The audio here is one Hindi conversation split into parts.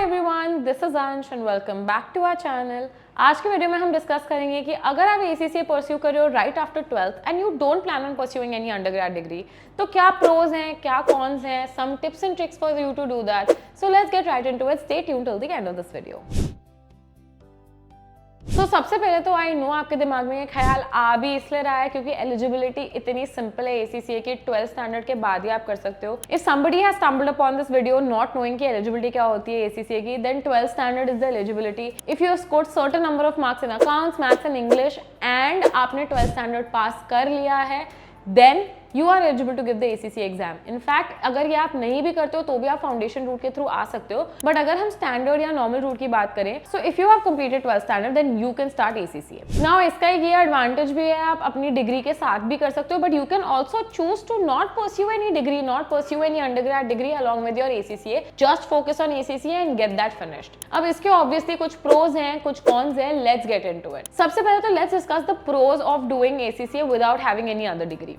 Everyone, this is Ansh and welcome back to our channel. आज के वीडियो में हम डिस्कस करेंगे कि अगर आप ACCA परस्यू कर रहे हो right after 12th and you don't plan on pursuing any undergrad degree, तो क्या प्रोज हैं, क्या कॉन्स हैं, some tips and tricks for you to do that. So let's get right into it. Stay tuned till the end of this video. तो सबसे पहले तो आई नो आपके दिमाग में ये ख्याल आ भी इसलिए रहा है क्योंकि एलिजिबिलिटी इतनी सिंपल है ACCA की, 12th स्टैंडर्ड के बाद ही आप कर सकते हो। If somebody has stumbled upon this video not knowing कि एलिजिबिलिटी क्या होती है ACCA की, then 12th standard is the eligibility. If you scored certain number of marks in accounts, maths and English and आपने 12th standard पास कर लिया है, then you are eligible to give the ACCA exam. In fact, अगर ये आप नहीं भी करते हो तो भी आप फाउंडेशन रूट के थ्रू आ सकते हो, बट अगर हम स्टैंडर्ड या नॉर्मल रूट की बात करें, so if you have completed 12th standard then you can start ACCA. Now इसका ये एडवांटेज भी है, आप अपनी डिग्री के साथ भी कर सकते हो, but you can also choose to not pursue any degree, not pursue any undergrad degree along with your ACCA. Just focus on ACCA and get that finished. अब इसके ऑब्वियसली कुछ प्रोज हैं, कुछ कॉन्स हैं, let's get into it. सबसे पहले तो let's discuss the pros of doing ACCA without having any other degree.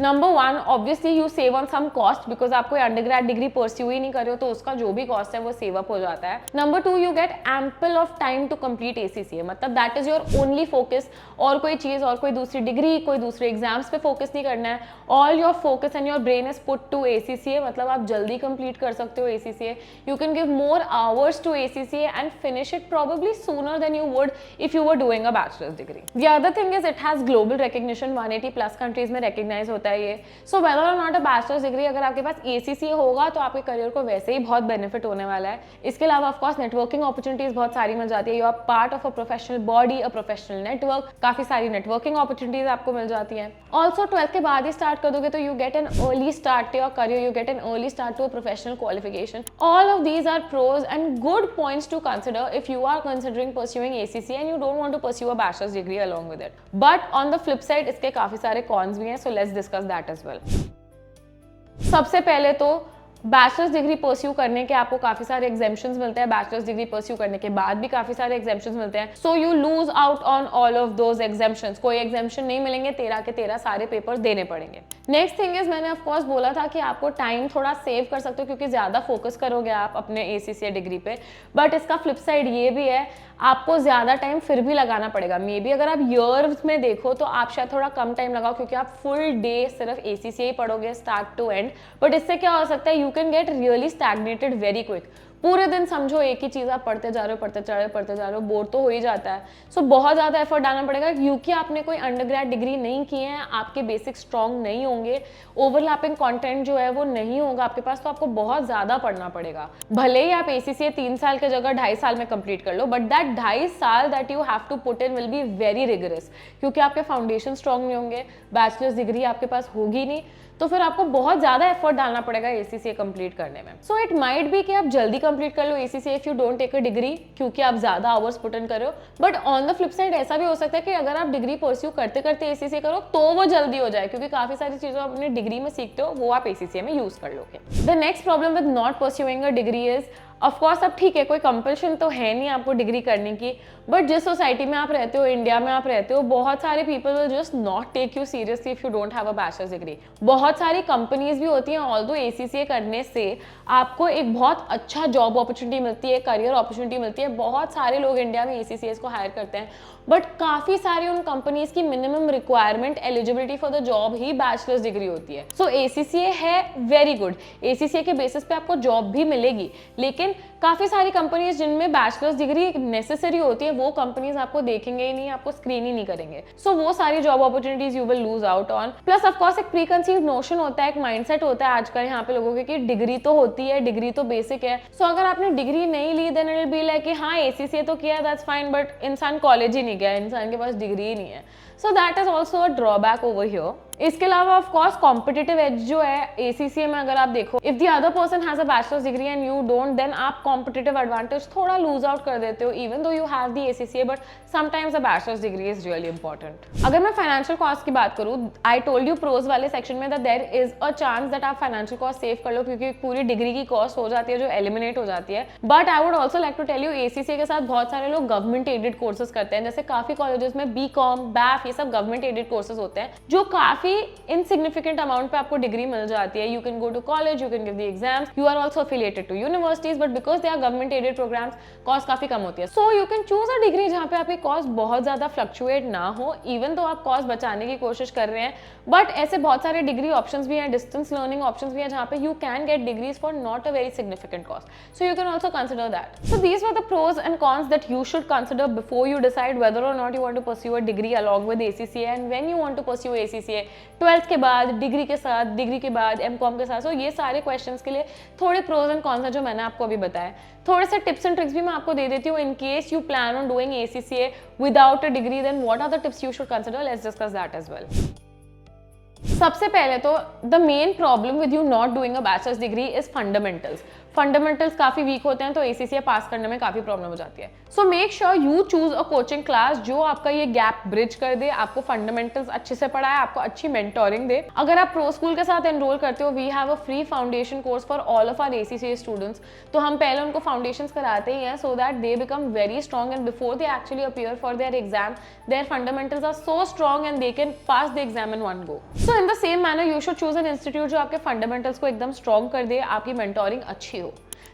Number one, obviously you save on some cost because आप कोई अंडरग्रेड डिग्री परस्यू ही नहीं कर रहे हो तो उसका जो भी कॉस्ट है वो सेव अप हो जाता है। Number two, you get ample of time to complete ACCA, मतलब that is your only focus. और कोई चीज और कोई दूसरी डिग्री, कोई दूसरे एग्जाम्स पे फोकस नहीं करना है। All your focus and your brain is put to ACCA, मतलब आप जल्दी कंप्लीट कर सकते हो ACCA। You can give more hours to ACCA and finish it probably sooner than you would if you were doing a bachelor's degree. The other thing is it has global recognition, 180+ countries में रिकग्नाइज होता है ये। So whether or not a bachelor's degree, अगर आपके पास ACCA होगा तो आपके करियर को वैसे ही बहुत बेनिफिट होने वाला है। इसके अलावा ऑफ कोर्स नेटवर्किंग अपॉर्चुनिटीज बहुत सारी मिल जाती है। You are part of a professional body, a professional network, काफी सारी नेटवर्किंग अपॉर्चुनिटीज आपको मिल जाती हैं। ऑल्सो 12th के बाद ही स्टार्ट कर दोगे तो you get an early start to your career, you get an early start to a professional qualification. All of these are pros and good points to consider if you are considering pursuing ACCA and you don't want to pursue a bachelor's degree along with it. But on the flip side इसके काफी सारे कॉन्स भी हैं, so let's discuss that as well. सबसे पहले तो बैचलर्स डिग्री परस्यू करने के आपको काफी सारे एग्जेम्पशंस मिलते हैं, बैचलर्स डिग्री परस्यू करने के बाद भी काफी सारे एग्जेम्पशंस मिलते हैं। So you lose out on all of those exemptions. कोई एग्जेम्पशन नहीं मिलेंगे, 13 के 13 सारे पेपर्स देने पड़ेंगे। नेक्स्ट थिंग इज, मैंने ऑफ कोर्स बोला था कि आपको टाइम थोड़ा सेव कर सकते हो क्योंकि ज्यादा फोकस करोगे आप अपने ACCA डिग्री पे, बट इसका फ्लिप साइड ये भी है, आपको ज्यादा टाइम फिर भी लगाना पड़ेगा। मे बी अगर आप ईयर्स में देखो तो आप शायद थोड़ा कम टाइम लगाओ क्योंकि आप फुल डे सिर्फ ACCA ही पढ़ोगे स्टार्ट टू एंड, बट इससे क्या हो सकता है, you can get really stagnated very quick. पूरे दिन समझो एक ही चीज आप पढ़ते जा रहे हो, पढ़ते जा रहे हो, बोर तो हो ही जाता है। सो बहुत ज्यादा एफर्ट डालना पड़ेगा क्योंकि आपने कोई अंडरग्रेड डिग्री नहीं की है, आपके बेसिक स्ट्रॉन्ग नहीं होंगे, ओवरलैपिंग कंटेंट जो है वो नहीं होगा आपके पास, तो आपको बहुत ज्यादा पढ़ना पड़ेगा। भले ही आप ACCA 3 साल की जगह 2.5 साल में कंप्लीट कर लो, बट दैट 2.5 साल that you have to put in will be very rigorous क्योंकि आपके फाउंडेशन स्ट्रॉन्ग नहीं होंगे, बैचलर्स डिग्री आपके पास होगी नहीं, तो फिर आपको बहुत ज्यादा एफर्ट डालना पड़ेगा ACCA कंप्लीट करने में। सो इट माइट बी कि आप जल्दी कंप्लीट कर लो ACCA if you don't take a degree क्योंकि आप ज्यादा आवर्स पुट इन कर रहे हो, but on the flip side ऐसा भी हो सकता है कि अगर आप डिग्री परस्यू करते करते ACCA करो तो वो जल्दी हो जाए क्योंकि काफी सारी चीजें आप अपनी डिग्री में सीखते हो वो आप ACCA में यूज कर लोगे। The next problem with not pursuing a degree is, of course अब ठीक है कोई कंपल्शन तो है नहीं आपको डिग्री करने की, बट जिस सोसाइटी में आप रहते हो, इंडिया में आप रहते हो, बहुत सारे people will just not take you seriously if you don't have a bachelor's degree. बहुत सारी कंपनीज भी होती हैं, ऑल्दो ACCA करने से आपको एक बहुत अच्छा जॉब अपॉर्चुनिटी मिलती है, करियर अपॉर्चुनिटी मिलती है। बहुत सारे लोग इंडिया में ACCA को हायर करते हैं, बट काफी सारी उन कंपनीज की minimum requirement eligibility for the job he bachelors degree होती है। सो ACCA है वेरी गुड, ACCA के बेसिस पे आपको जॉब भी मिलेगी, लेकिन काफी सारी कंपनीज जिनमें बैचलर्स डिग्री नेसेसरी होती है वो कंपनीज आपको देखेंगे ही नहीं, आपको स्क्रीन ही नहीं करेंगे। सो वो सारी job opportunities you will lose out on. Plus of course एक प्रीकंसीव्ड नोशन होता है, एक माइंडसेट होता है आजकल यहाँ पे लोगों के कि डिग्री तो होती है, डिग्री तो बेसिक है। सो अगर आपने डिग्री नहीं ली then it will be like कि हाँ ACCA तो किया दैट्स फाइन, बट इंसान कॉलेज ही नहीं गया, इंसान के पास डिग्री ही नहीं है। So that is also a drawback over here. इसके अलावा ऑफ कोर्स कॉम्पिटिटिव एज जो है ACCA में अगर आप देखो, if the other person has a bachelor's degree and you don't, then आप कॉम्पिटिटिव एडवांटेज थोड़ा लूज आउट कर देते हो even though you have the ACCA, but sometimes a bachelor's degree is really important. अगर मैं फाइनेंशियल कॉस्ट की बात करूँ, आई टोल्ड यू प्रोज वाले सेक्शन में that there is a chance that आप फाइनेंशियल कॉस्ट सेव कर लो क्योंकि पूरी डिग्री की कॉस्ट हो जाती है जो एलिमिनेट हो जाती है। But I would also like to tell you ACCA के साथ बहुत सारे लोग गवर्नमेंट एडेड कोर्सेज करते हैं, जैसे काफी कॉलेजेस में BCom, BAF ये सब गवर्नमेंट एडेड कोर्सेज होते हैं जो काफी काफी इनसिग्निफिकेंट अमाउंट पे आपको डिग्री मिल जाती है. You can go to college, you can give the exams, you are also affiliated to universities, but because they are government aided programmes cost काफी कम होती है. So you can choose a degree जहाँ पे आपकी कॉस्ट बहुत ज्यादा फ्लक्चुएट ना हो, इवन तो आप कॉस्ट बचाने की कोशिश कर रहे हैं. बट ऐसे बहुत सारे डिग्री ऑप्शंस भी हैं, डिस्टेंस लर्निंग ऑप्शंस भी हैं जहाँ पे you can get degrees for not a very significant cost. So you can also consider that. So these were the pros and cons that you should consider before you decide whether or not you want to pursue a degree along with ACCA and when you want to pursue ACCA 12th के बाद, डिग्री के साथ, डिग्री के बाद MCOM के साथ. So ये सारे questions के लिए थोड़े pros and cons हैं जो मैंने आपको अभी बताया. थोड़े से tips and tricks भी मैं आपको दे देती हूँ in case you plan on doing ACCA without a degree. Then what are the tips you should consider? Let's discuss that as well. सबसे पहले तो the main problem with you not doing a bachelor's degree is fundamentals. Fundamentals काफी वीक होते हैं तो ACCA पास करने में काफी प्रॉब्लम हो जाती है. So make sure you choose a coaching class जो आपका ये गैप ब्रिज कर दे, आपको फंडामेंटल्स अच्छे से पढ़ाए, आपको अच्छी मेंटोरिंग दे. अगर आप प्रो स्कूल के साथ एनरोल करते हो, we have a free foundation course for all of our ACCA students. तो हम पहले उनको फाउंडेशंस कराते ही हैं so that they become very strong and before they actually appear for their exam their fundamentals are so strong and they can pass the exam in one go. So in the same manner you should choose an institute जो आपके फंडामेंटल्स को एकदम स्ट्रॉन्ग कर दे, आपकी मेंटोरिंग अच्छी हो.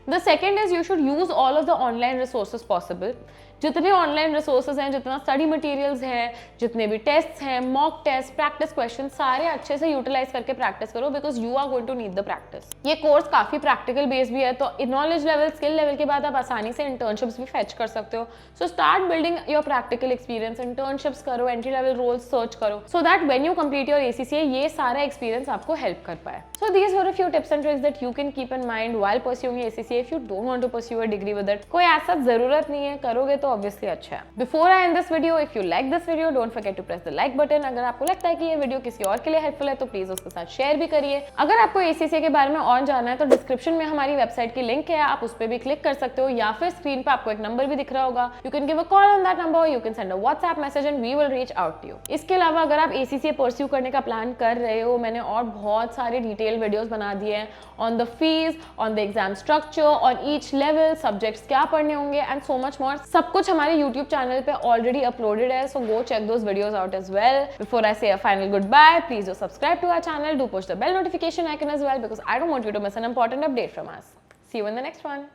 The second is you should use all of the online resources possible. जितने ऑनलाइन रिसोर्सेज हैं, जितना स्टडी मटेरियल्स हैं, जितने भी टेस्ट्स हैं, मॉक टेस्ट, प्रैक्टिस क्वेश्चन, सारे अच्छे से यूटिलाइज करके प्रैक्टिस करो because you are going to need the practice. ये कोर्स काफी प्रैक्टिकल बेस्ड भी है तो नॉलेज लेवल, स्किल लेवल के बाद आप आसानी से इंटर्नशिप्स भी फेच कर सकते हो. So start building your practical experience, internships करो, एंट्री लेवल रोल्स सर्च करो so that when you complete your ACCA ये सारा एक्सपीरियंस आपको हेल्प कर पाए. So these were a few tips and tricks that you can keep in mind while pursuing ACCA if you don't want to pursue a degree with it. कोई ऐसा जरूरत नहीं है, करोगे तो ऑब्वियसली अच्छा है. Before I end this video, if you like this video, don't forget to press the like button. अगर आपको लगता है कि ये वीडियो किसी और के लिए हेल्पफुल है तो प्लीज उसके साथ शेयर भी करिए. अगर आपको ACCA के बारे में और जानना है तो डिस्क्रिप्शन में हमारी वेबसाइट की लिंक है, आप उस पर भी क्लिक कर सकते हो या फिर स्क्रीन पे आपको एक नंबर भी दिख रहा होगा. You can give a call on that number, you can send a WhatsApp message and we will reach out to you. इसके अलावा अगर आप ACCA परस्यू करने का प्लान कर रहे हो, मैंने और बहुत सारे डिटेल वीडियोस बना दिए हैं on the fees, on the exam structure, on each level, subjects क्या पढ़ने होंगे एंड सो मच मोर. सब कुछ हमारे YouTube चैनल पे ऑलरेडी uploaded है, so go check those videos out as well. Before I say a final goodbye, please do subscribe to our channel, do push the bell notification icon as well because I don't want you to miss an important update from us. See you in the next one.